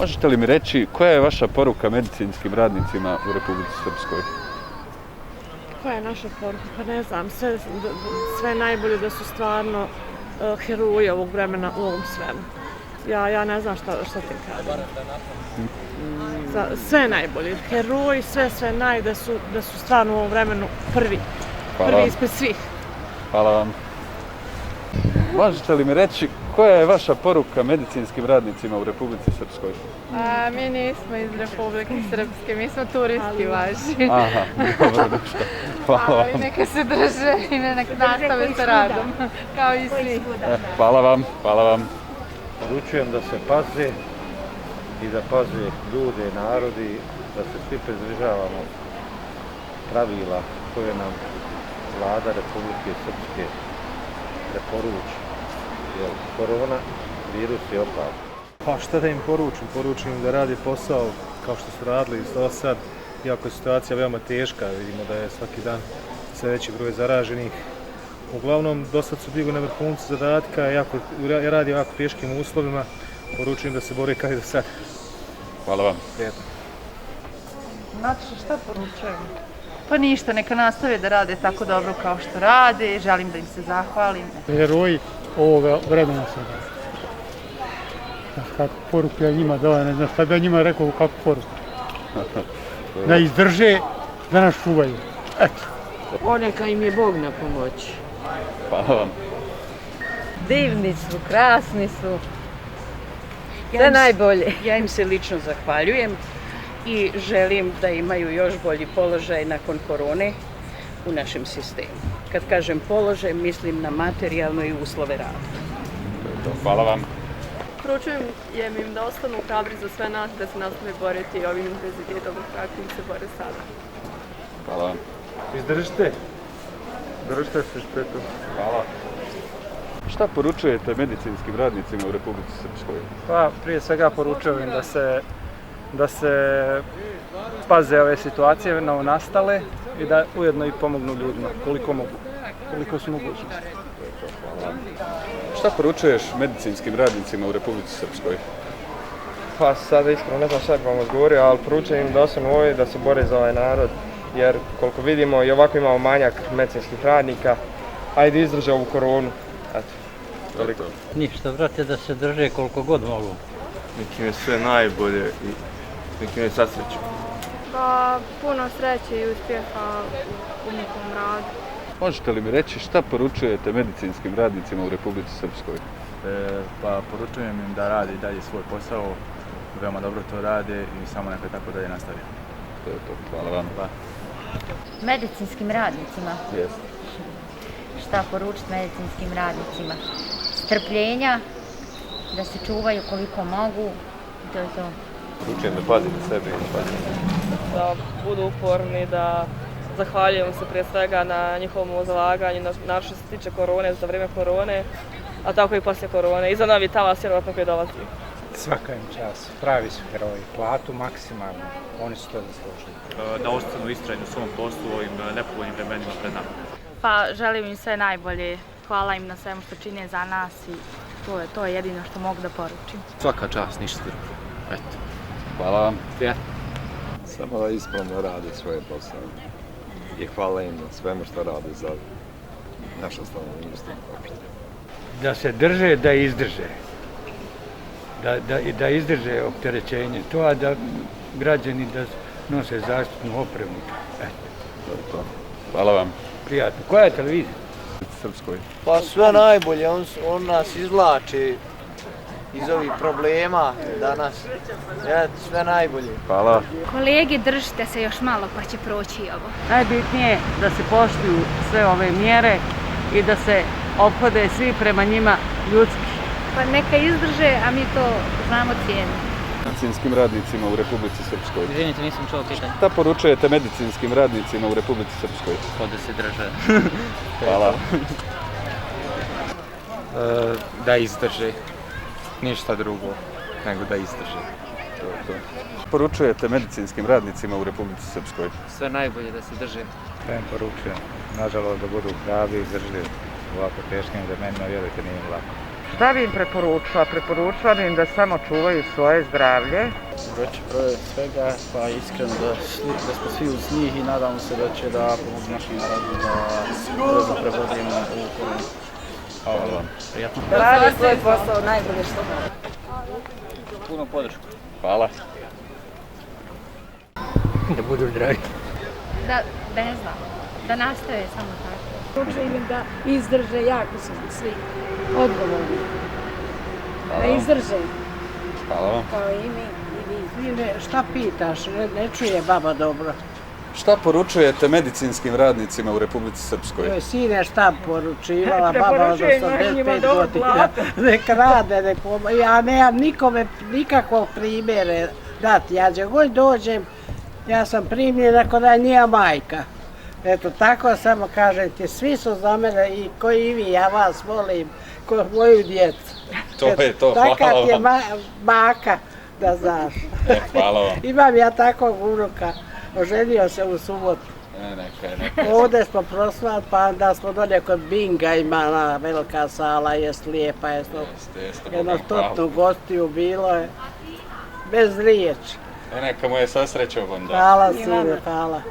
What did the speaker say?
Možete li mi reći koja je vaša poruka medicinskim radnicima u Republici Srpskoj? Koja je naša poruka? Pa ne znam, sve najbolje da su stvarno heroji ovog vremena u ovom svemu. Ja ne znam šta ti kažem. Sve najbolje, heroji, sve da su stvarno u ovom vremenu prvi ispred svih. Hvala vam. Možete li mi reći koja je vaša poruka medicinskim radnicima u Republici Srpskoj? Mi nismo iz Republike Srpske, mi smo turisti vaši. Aha, dobro, ništa. Hvala vam. Ali neka se drže i neka nastave sa radom, kao i svi. Hvala vam. Poručujem da se paze i da paze ljude, narodi, da se svi pridržavamo pravila koje nam Vlada Republike Srpske preporuči. Jer korona virus je opasan. Pa šta da im poručim? Poručim im da radi posao kao što su radili do sad, iako je situacija veoma teška, vidimo da je svaki dan sve veći broj zaraženih. Uglavnom, do sad su bili na vrhuncu zadatka, radi u jako teškim uslovima, poručujem da se bore kao i do sad. Hvala vam. Prijetno. Nataša, šta poručujem? Pa ništa, neka nastave da rade tako dobro kao što rade, želim da im se zahvalim. Heroji ovoga vremena sada. Kako poruku ja njima dao, ne znam šta bi ja njima rekao kako poruku. Da izdrže, da nas čuvaju. Eto. Neka im je Bog na pomoći. Hvala vam. Divni su, krasni su. Sve najbolje. Ja im se lično zahvaljujem i želim da imaju još bolji položaj nakon korone u našem sistemu. Kad kažem položaj, mislim na materijalno i uslove rada. Hvala vam. Poručujem im da ostanu hrabri za sve nas, da se nastave boriti ovim intenzitetom kako im se bore sada. Hvala vam. Izdržite. Držite se štetu. Hvala. Šta poručujete medicinskim radnicima u Republici Srpskoj? Pa, prije svega poručujem da se paze ove situacije novonastale i da ujedno i pomognu ljudima koliko su mogućnosti. Šta poručuješ medicinskim radnicima u Republici Srpskoj? Pa sada iskreno ne znam šta bi vam odgovorio, ali poručujem im da ostanu ovdje, da se bore za ovaj narod, jer koliko vidimo i ovako imamo manjak medicinskih radnika, ajde izdrže ovu koronu. Eto, toliko. Ništa, brate, da se drže koliko god mogu. Nek im je sve najbolje i nek im je sasreću. Pa, puno sreće i uspjeha u njihovom radu. Možete li mi reći šta poručujete medicinskim radnicima u Republici Srpskoj? Pa poručujem im da rade dalje svoj posao, veoma dobro to rade i samo neka tako dalje nastavi. To je to. Hvala vam. Medicinskim radnicima? Jeste. Šta poručiti medicinskim radnicima? Strpljenja, da se čuvaju koliko mogu, to je to. Poručujem da pazi na sebe i pazi. Da budu uporni, da zahvaljujem se prije svega na njihovom zalaganju, naravno što se tiče korone, za vrijeme korone, a tako i poslije korone, i za novi talas vjerojatno koji dolazi. Svaka im čast, pravi su heroji, platu maksimalno, oni su to zaslužili. Da ostanu istrajni u svom poslu u ovim nepovoljnim vremenima pred nama. Pa želim im sve najbolje, hvala im na svemu što čine za nas i to je jedino što mogu da poručim. Svaka čast, ništa drugo. Eto. Hvala vam. Samo da ispravno rade svoje posao i hvala im na svemu što rade za naše stanovništvo. Da se drže, da izdrže. Da izdrže opterećenje. To, a da građani da nose zaštitnu opremu. Eto. Hvala vam. Prijatno. Koja je televizija? Srpskoj. Pa sve najbolje, on nas izvlači iz ovih problema danas. Sve najbolje. Hvala. Kolege, držite se još malo pa će proći ovo. Najbitnije je da se poštuju sve ove mjere i da se ophode svi prema njima ljudski. Pa neka izdrže, a mi to znamo cijeniti. Medicinskim radnicima u Republici Srpskoj. Izvinite, nisam čuo pitanje. Šta poručujete medicinskim radnicima u Republici Srpskoj? Pa da se drže. Hvala. Da izdrže. Ništa drugo nego da izdrže. Poručujete medicinskim radnicima u Republici Srpskoj? Sve najbolje da se drže. Sve im poručujem, nažalost da budu hrabri i izdržljivi. U ovako teškim vremenima, vjerujte, nije im lako. Šta bi im preporučila? Preporučila bi im da samo čuvaju svoje zdravlje. Veći broj svega, pa iskreno da smo svi uz njih i nadamo se da će da pomogu našem narodu da brzo prebrodimo ovu koronu. Hvala vam. Prijatno. Da radi svoj posao najbolje što može. Puno podršku. Hvala. Da budu zdravi. Da ne znam, da nastave samo tako. Poručujem im da izdrže, jako su svi odgovorni. Da izdrže. Hvala vam. Kao i mi, i vi. Šta pitaš? Ne čuje baba dobro. Šta poručujete medicinskim radnicima u Republici Srpskoj? Joj, sine, šta poručivala baba od 85 godina? Nek rade, ja nemam nikome nikakvog primjere dati. Ja gdje god dođem, ja sam primljena kod da je njija majka. Eto, tako samo kažem ti, svi su za mene i koji i vi, ja vas volim, ko moju djecu. To je to, hvala vam. Taka ti je baka, da znaš. Hvala vam. Imam ja takvog unuka, oženio se u subotu. Neka. Ovdje smo proslavili, pa onda smo dolje kod Binga, ima velika sala, jest lijepa, jedno stotnu gostiju bilo je, bez riječi. Neka moje sasreće vam da. Hvala sine, hvala.